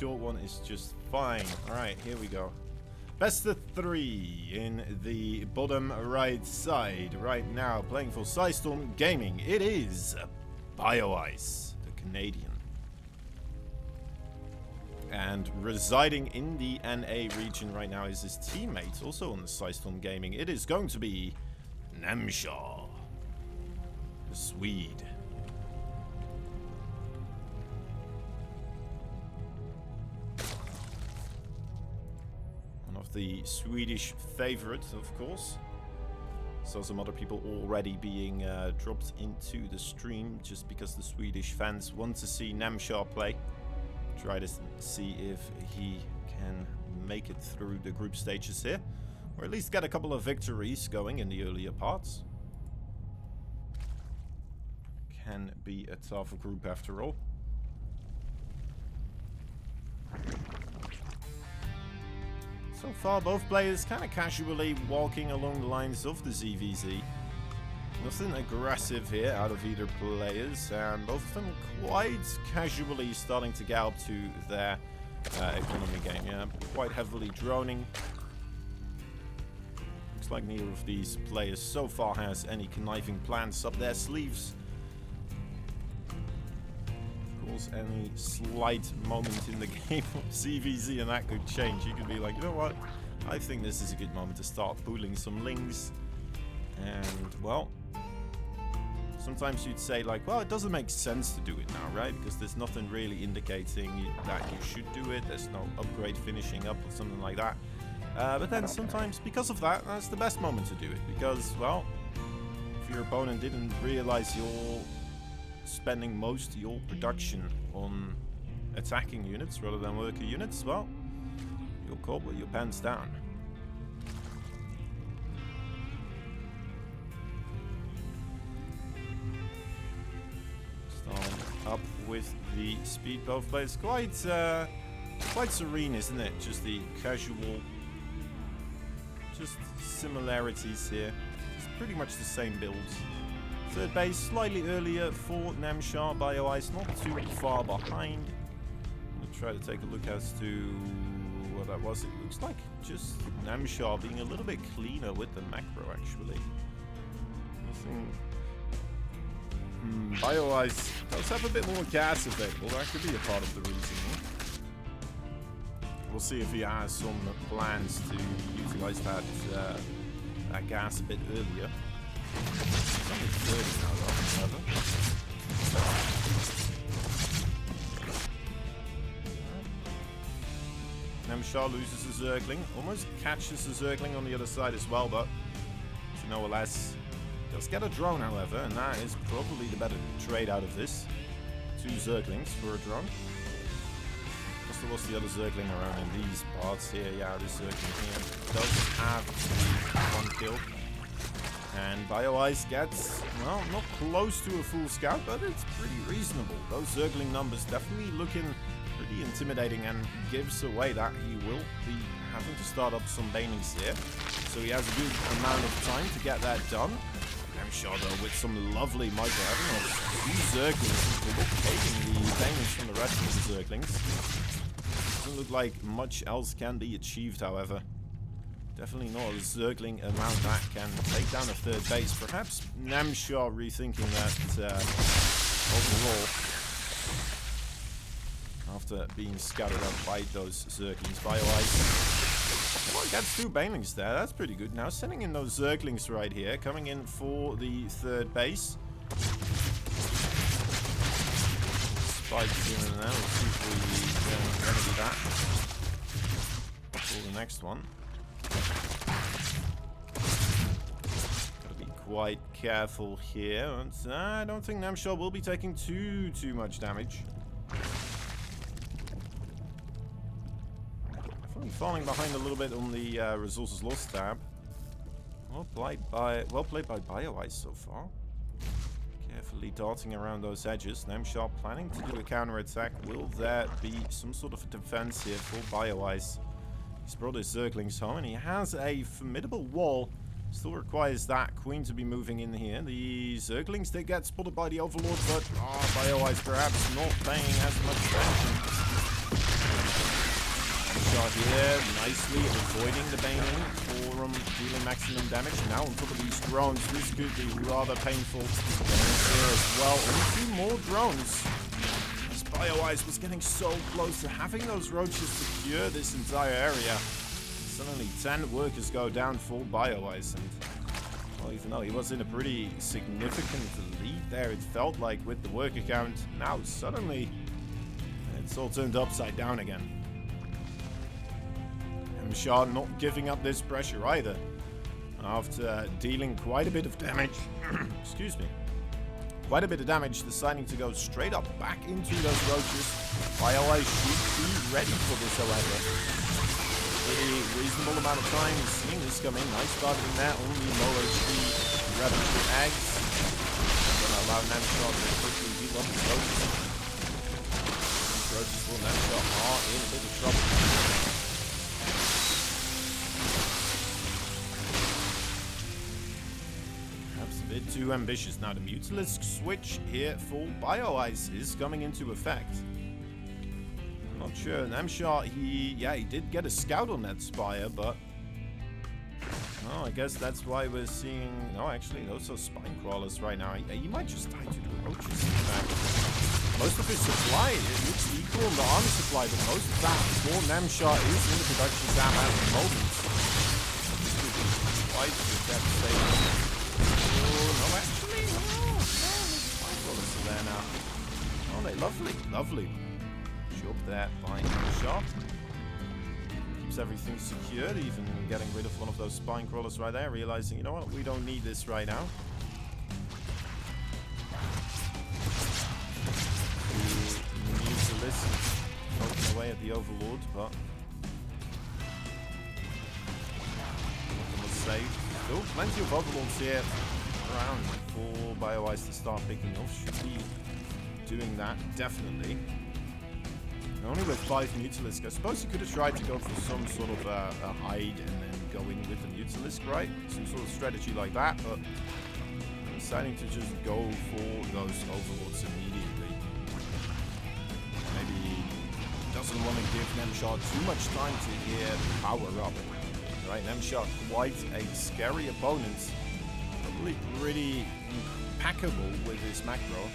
short one is just fine. Alright, here we go. Best of 3 in the bottom right side. Right now, playing for Storm Gaming. It is Bioice, the Canadian. And residing in the NA region right now is his teammate, also on the Storm Gaming. It is going to be Namshar, the Swede. One of the Swedish favorites, of course. Saw some other people already being dropped into the stream just because the Swedish fans want to see Namshar play. Try to see if he can make it through the group stages here, or at least get a couple of victories going in the earlier parts. Can be a tough group after all. So far, both players kind of casually walking along the lines of the ZVZ. Nothing aggressive here out of either players, and both of them quite casually starting to get up to their economy game. Yeah, quite heavily droning. Looks like neither of these players so far has any conniving plans up their sleeves. Of course, any slight moment in the game of ZVZ and that could change. You could be like, you know what? I think this is a good moment to start pooling some lings. And, well, sometimes you'd say like, well, it doesn't make sense to do it now, right? Because there's nothing really indicating that you should do it. There's no upgrade finishing up or something like that. But then sometimes, because of that, that's the best moment to do it. Because, well, if your opponent didn't realize you're spending most of your production on attacking units rather than worker units, well, you're caught with your pants down. Up with the speed, both players. Quite serene, isn't it? Just the casual, just similarities here. It's pretty much the same builds. Third base slightly earlier for Namshar. Bioice not too far behind. I'm gonna try to take a look as to what that was. It looks like just Namshar being a little bit cleaner with the macro, actually. Nothing. Bioice does have a bit more gas available. That could be a part of the reason. We'll see if he has some plans to utilize that that gas a bit earlier. It's only 30 now, though, Namshar loses a Zergling. Almost catches a Zergling on the other side as well, but to no less. Does get a drone, however, and that is probably the better trade out of this. 2 Zerglings for a drone. Plus there was the other Zergling around in these parts here. Yeah, this Zergling here does have the 1 kill. And Bioice gets, well, not close to a full scout, but it's pretty reasonable. Those Zergling numbers definitely looking pretty intimidating, and gives away that he will be having to start up some banelings here. So he has a good amount of time to get that done. Namshar, though, with some lovely micro, having a few Zerglings, taking the banelings from the rest of the Zerglings. Doesn't look like much else can be achieved, however. Definitely not a Zergling amount that can take down a third base. Perhaps Namshar rethinking that overall. After being scattered out by those Zerglings. Bioice. Well, gets 2 banelings there. That's pretty good. Now sending in those Zerglings right here. Coming in for the third base. Spikes in and out. Let's see if we can remedy that. For the next one. Gotta be quite careful here. And, I don't think Namshar will be taking too much damage. Definitely falling behind a little bit on the resources lost tab. Well played by Bioice so far. Carefully darting around those edges. Namshar planning to do a counter-attack. Will there be some sort of a defense here for Bioice? He's brought his Zerglings home, and he has a formidable wall. Still requires that Queen to be moving in here. The Zerglings did get spotted by the Overlord, but Bioice perhaps not paying as much attention. Namshar here, nicely avoiding the Baneling for dealing maximum damage. And now on top of these drones, this could be rather painful. Here as well, only 2 more drones. As Bioice was getting so close to having those roaches secure this entire area. Suddenly 10 workers go down for Bioice, and well, even though he was in a pretty significant lead there, it felt like with the worker count, now suddenly it's all turned upside down again. Namshar not giving up this pressure either, after dealing quite a bit of damage. Excuse me. Quite a bit of damage, deciding to go straight up back into those roaches. Bioice should be ready for this, however. Pretty reasonable amount of time seeing this come in. Nice targeting there. Only low HP Ravager eggs. Gonna allow Namshar to quickly heal up his roaches. These roaches for Namshar are in a bit of trouble. Perhaps a bit too ambitious. Now the Mutalisk switch here for Bioice is coming into effect. Not sure. Namshar, he did get a scout on that spire, but I guess that's why we're seeing. No, actually, those are spine crawlers right now. He might just die to the roaches. In fact, most of his supply looks equal on the army supply, but most of that for Namshar is in the production camp at the moment. This could be quite devastating. Oh no, actually, no, spine crawlers are there now. Oh, they lovely. Up there by Namshar. Keeps everything secured, even getting rid of one of those spine crawlers right there, realizing, you know what, we don't need this right now. The Mutalisk poking away at the Overlord, but nothing was saved. Still plenty of Overlords here around for Bioice to start picking off. Should be doing that, definitely. Only with 5 Mutalisk. I suppose you could have tried to go for some sort of a hide and then go in with the Mutalisk, right? Some sort of strategy like that, but I'm deciding to just go for those Overlords immediately. Maybe he doesn't want to give Namshar too much time to here power up. Right, Namshar quite a scary opponent. Probably pretty impeccable with his macro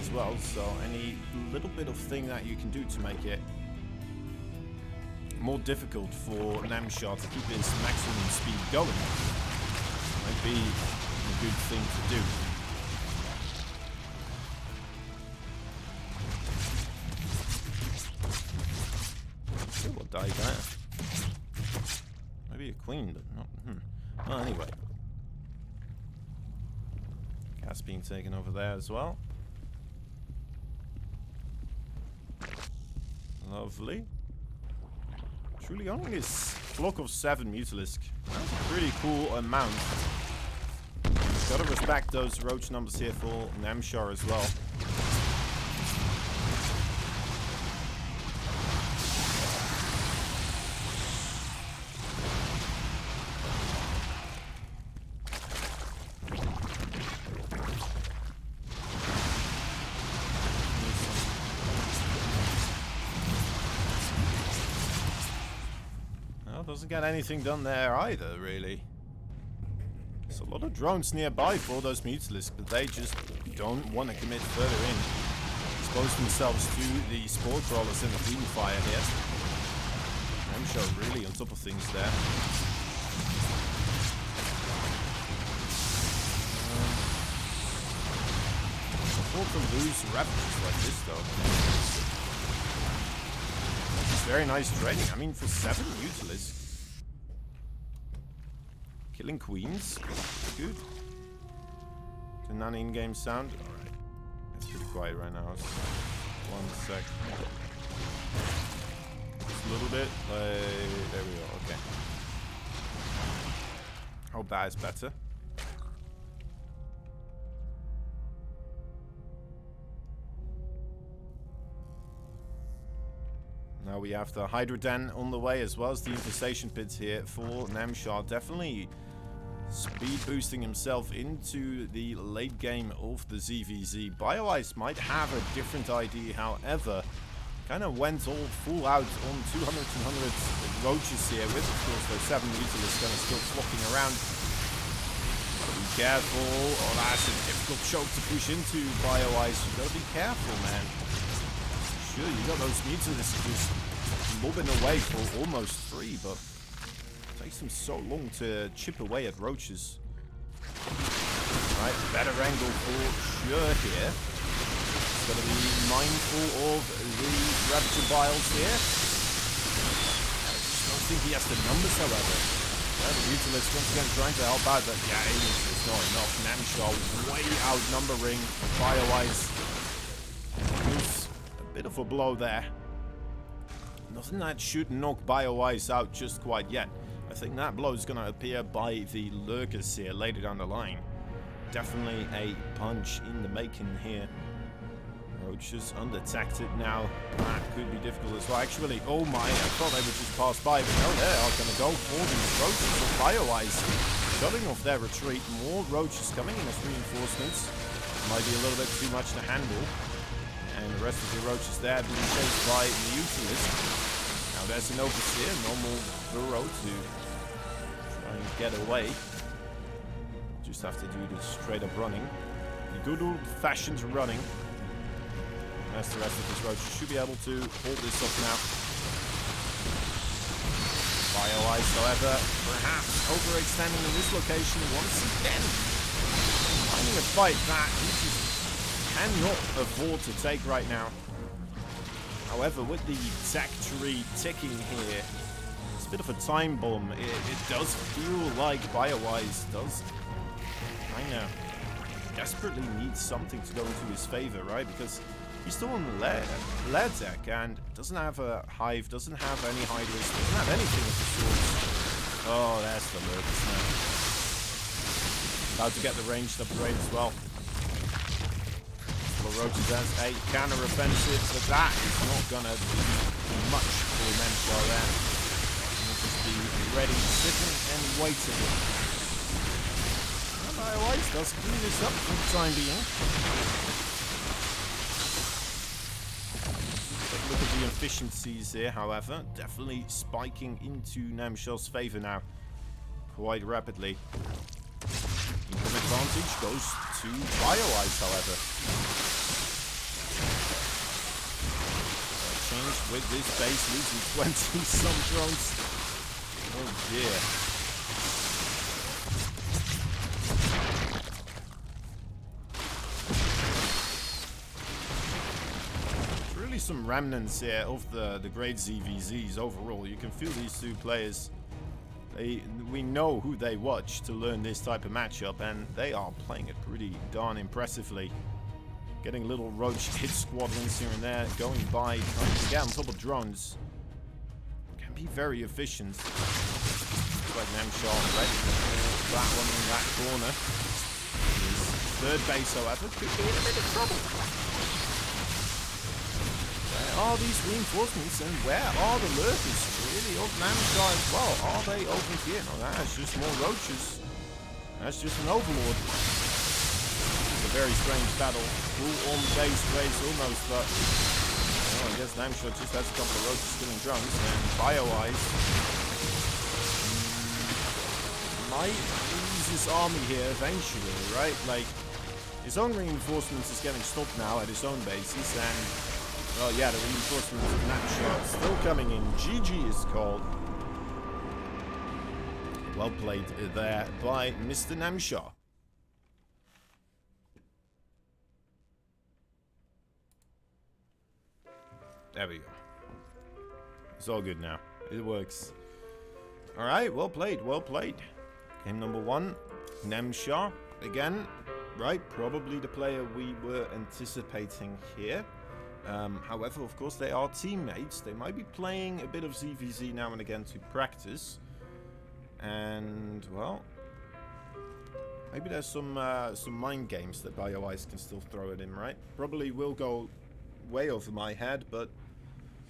as well, so any little bit of thing that you can do to make it more difficult for Namshar to keep his maximum speed going might be a good thing to do. See what died there. Maybe a queen, but not. Well, anyway. Gas being taken over there as well. Lovely. Truly only this flock of 7 Mutalisk. That's a pretty cool amount. Gotta respect those roach numbers here for Namshar as well. Doesn't get anything done there either, really. There's a lot of drones nearby for those Mutalisk, but they just don't want to commit further in. Expose themselves to the Spore Crawlers in the Queen Fire here. Namshar really on top of things there. I thought to lose Ravagers like this, though. Very nice trading. I mean, for 7 Mutalisk. Killing queens. Good. The non-in-game sound. Alright. It's pretty quiet right now. So 1 sec. Just a little bit. There we go. Okay. Hope that is better. Now we have the Hydra Den on the way, as well as the infestation pits here for Namshar. Definitely speed boosting himself into the late game of the ZVZ. Bioice might have a different idea, however. Kind of went all full out on 200 roaches here with, of course, those 7 Mutalisks kind of still flocking around. Gotta be careful. Oh, that's a difficult choke to push into, Bioice. You gotta be careful, man. Sure, you got those Mutalisks just lobbing away for almost free, but it takes them so long to chip away at roaches. Right, better angle for sure here. Got to be mindful of the Rapture Biles here. I just don't think he has the numbers, however. Yeah, the Mutalist once again trying to help out, but yeah, it's not enough. Namshar way outnumbering Bioice. Lose a bit of a blow there. Nothing that should knock Bioice out just quite yet. I think that blow is going to appear by the Lurkers here later down the line. Definitely a punch in the making here. Roaches undetected now. That could be difficult as well. Actually, oh my, I thought they would just pass by, but no, they are going to go for these roaches. So Bioice shutting off their retreat. More roaches coming in as reinforcements. Might be a little bit too much to handle. And the rest of the roaches there being chased by the Mutalisk. Now there's an Overseer, normal burrow to try and get away. Just have to do this straight up running. The good old-fashioned running. As the rest of his roaches should be able to hold this up now. Bioice, however, perhaps overextending in this location once again. Finding a fight that he just cannot afford to take right now. However, with the tech tree ticking here, it's a bit of a time bomb. It does feel like Bioice does kind of desperately need something to go into his favor, right? Because he's still on the lead deck and doesn't have a hive, doesn't have any hiders, doesn't have anything of the sorts. Oh, that's the Lurkers now. About to get the ranged upgrade as well. Roaches as a counter-offensive, but that is not going to be much for Namshar there. He'll just be ready, sitting and waiting. Bioice does clean this up for the time being. Look at the efficiencies here, however. Definitely spiking into Namshar's favor now. Quite rapidly. Income advantage goes to Bioice, however. Change with this base, losing 20-some drones. Oh dear. Really some remnants here of the great ZVZs overall. You can feel these two players. We know who they watch to learn this type of matchup, and they are playing it pretty darn impressively. Getting little roach hit squadrons here and there, going by, trying to get on top of drones. Can be very efficient. Looks like Namshar ready for that one in that corner. His third base, however, could be in a bit of trouble. Where are these reinforcements, and where are the Lurkers really of Namshar as well? Are they over here? No, that's just more roaches. That's just an overlord. A very strange battle. Full on base race almost, but well, I guess Namshar just has a couple of roaches killing drones, and Bioice might lose his army here eventually, right? Like, his own reinforcements is getting stopped now at his own bases, and well, yeah, the reinforcements of Namshar still coming in. GG is called. Well played there by Mr. Namshar. There we go. It's all good now. It works. Alright, well played, well played. Game number 1, Namshar. Again, right, probably the player we were anticipating here. However, of course, they are teammates. They might be playing a bit of ZVZ now and again to practice. And, well, maybe there's some mind games that Bioice can still throw at him, right? Probably will go way over my head, but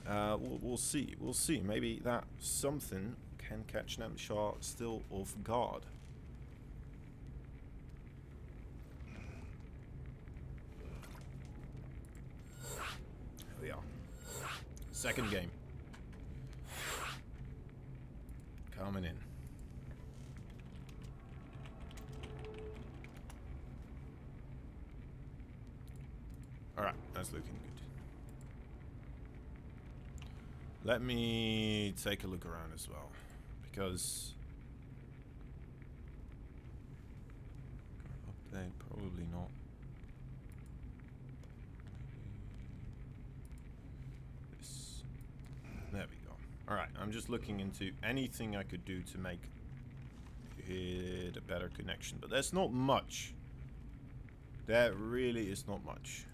we'll see. We'll see. Maybe that something can catch Namshar still off guard. Here we are. Second game. Coming in. Alright, that's looking good. Let me take a look around as well. Because... update, probably not. This. There we go. Alright, I'm just looking into anything I could do to make it a better connection. But there's not much. There really is not much.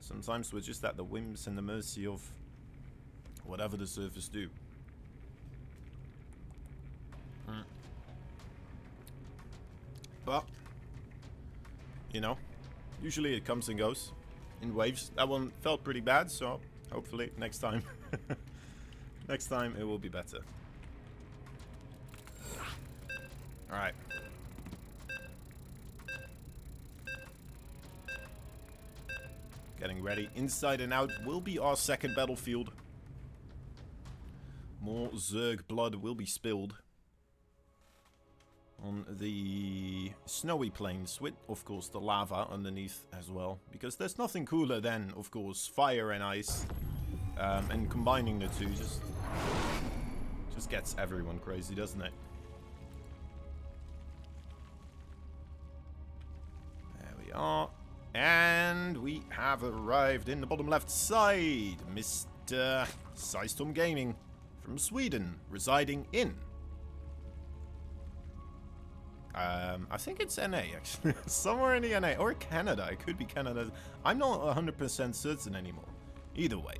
Sometimes we're just at the whims and the mercy of whatever the servers do. But, you know, usually it comes and goes in waves. That one felt pretty bad, so hopefully next time, next time it will be better. Alright. Getting ready. Inside and Out will be our second battlefield. More Zerg blood will be spilled on the snowy plains with, of course, the lava underneath as well. Because there's nothing cooler than, of course, fire and ice. And combining the two just gets everyone crazy, doesn't it? There we are. And we have arrived in the bottom left side. Mr. System Gaming from Sweden, residing in... I think it's NA, actually. Somewhere in the NA. Or Canada. It could be Canada. I'm not 100% certain anymore. Either way.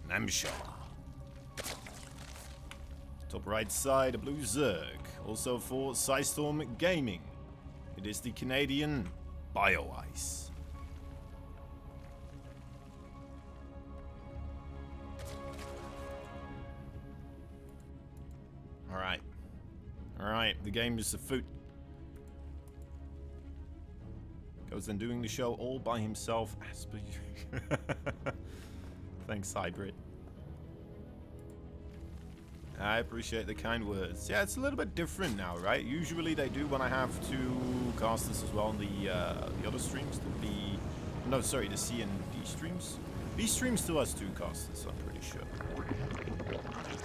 Namshar. Top right side, a blue Zerg. Also for System Gaming. It is the Canadian Bioice. Alright. Alright, the game is afoot. Goes then doing the show all by himself as per usual. Thanks, Hybrid. I appreciate the kind words. Yeah, it's a little bit different now, right? Usually they do when I have two casters as well on the other streams. The B... No, sorry, the C and D streams. B streams still has two casters, I'm pretty sure.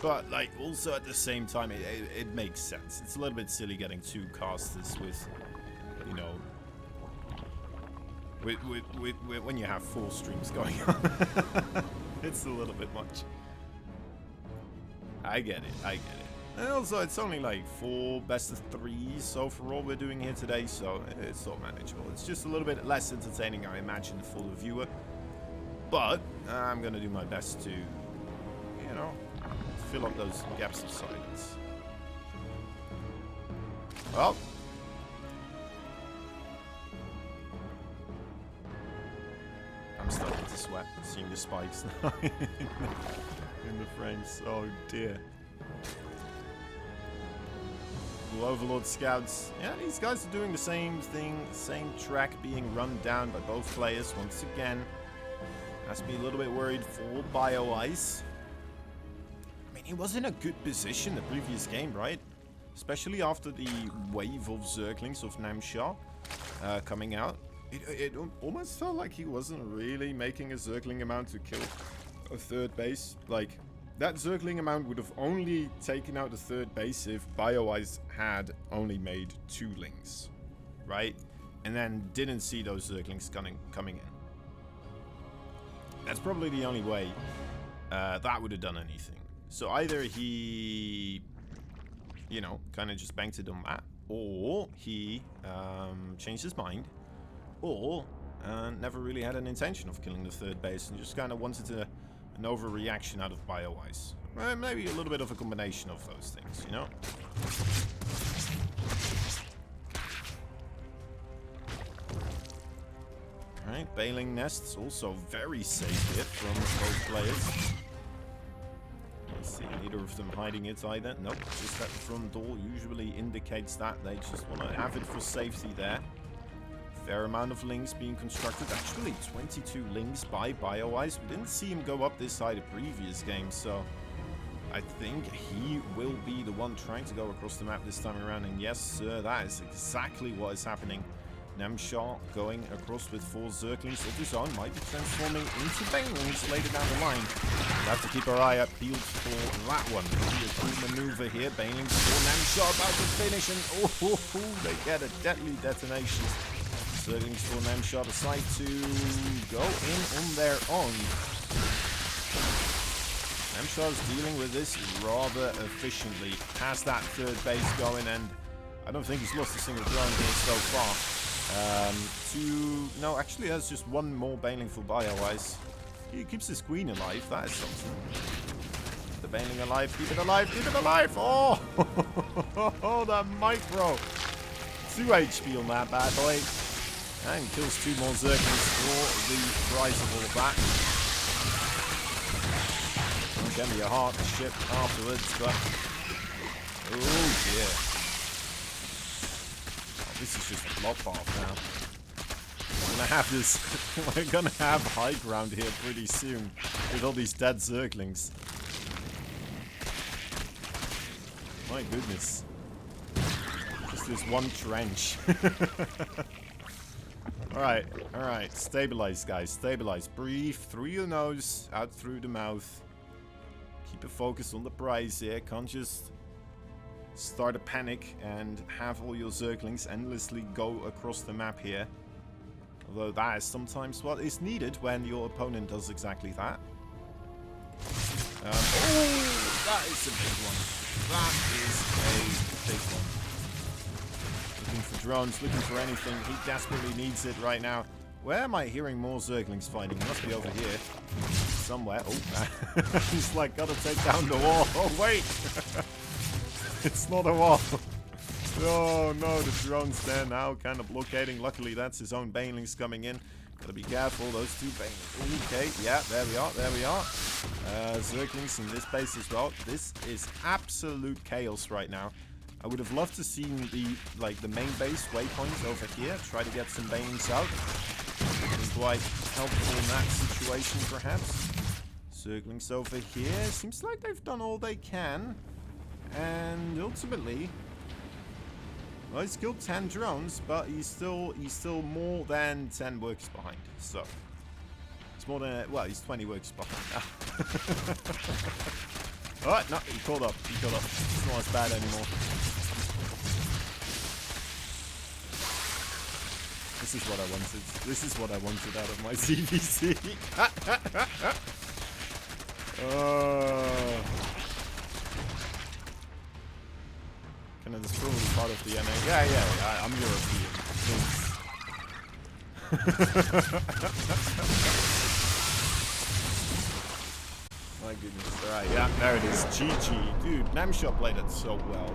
But, like, also at the same time, it makes sense. It's a little bit silly getting two casters with, you know... when you have 4 streams going on. It's a little bit much. I get it, I get it. And also, it's only like 4 best of 3s overall we're doing here today, so it's all manageable. It's just a little bit less entertaining, I imagine, for the viewer. But I'm gonna do my best to, you know, fill up those gaps of silence. Well. I'm starting to sweat, seeing the spikes now in the frames. Oh dear. Blue Overlord Scouts. Yeah, these guys are doing the same thing. Same track being run down by both players once again. Has to be a little bit worried for Bioice. I mean, he was in a good position the previous game, right? Especially after the wave of Zerglings of Namshar coming out. It almost felt like he wasn't really making a Zergling amount to kill a third base. Like, that Zergling amount would have only taken out the third base if Bioice had only made 2 lings, right? And then didn't see those Zerglings coming in. That's probably the only way that would have done anything. So either he, you know, kind of just banked it on that, or he changed his mind, or never really had an intention of killing the third base and just kind of wanted an overreaction out of Bioice. Well, maybe a little bit of a combination of those things, you know? Alright, Bailing Nests also very safe here from both players. Let's see, neither of them hiding it either. Nope, just that front door usually indicates that they just want to have it for safety there. Fair amount of links being constructed. Actually, 22 links by Bioice. We didn't see him go up this side of previous games, so I think he will be the one trying to go across the map this time around. And yes, sir, that is exactly what is happening. Namshar going across with 4 Zerglings of his own, might be transforming into Banelings later down the line. We'll have to keep our eye up peeled for that one. A cool maneuver here. Banelings for Namshar about to finish, and they get a deadly detonation. Zerglings for Namshar decide to go in on their own. Namshar's dealing with this rather efficiently. Has that 3rd base going, and I don't think he's lost a single drone here so far. No, actually that's just 1 more Baneling for Bioice. He keeps his queen alive, that is something. The Baneling alive, keep it alive, keep it alive! Oh! Oh, that micro! 2 HP on that bad boy. And kills 2 more Zerglings for the price of all of that. It can be a hard ship afterwards, but... oh dear. Oh, this is just a bloodbath now. We're gonna have this... we're gonna have high ground here pretty soon. With all these dead Zerglings. My goodness. Just this one trench. Alright. Stabilize, guys. Stabilize. Breathe through your nose, out through the mouth. Keep a focus on the prize here. Can't just start a panic and have all your Zerglings endlessly go across the map here. Although that is sometimes what is needed when your opponent does exactly that. Oh, that is a big one. That is a big one. Looking for drones, looking for anything. He desperately needs it right now. Where am I hearing more Zerglings fighting? It must be over here. Somewhere. Oh, he's like, gotta take down the wall. Oh, wait! It's not a wall. Oh, no, the drone's there now, kind of blockading. Luckily, that's his own Banelings coming in. Gotta be careful, those 2 Banelings. Okay, yeah, there we are. Zerglings in this base as well. This is absolute chaos right now. I would have loved to see the main base waypoint over here. Try to get some Banelings out. Quite helpful in that situation, perhaps. Zerglings over here. Seems like they've done all they can. And ultimately, well, he's killed 10 drones, but he's still more than 10 works behind. So it's more than, well, he's 20 works behind. Alright, no, he caught up. It's not as bad anymore. This is what I wanted. This is what I wanted out of my CVC. Canada's probably part of the NA. Yeah, I'm European. My goodness. Alright, yeah, there it is. GG. Dude, Namshar played it so well.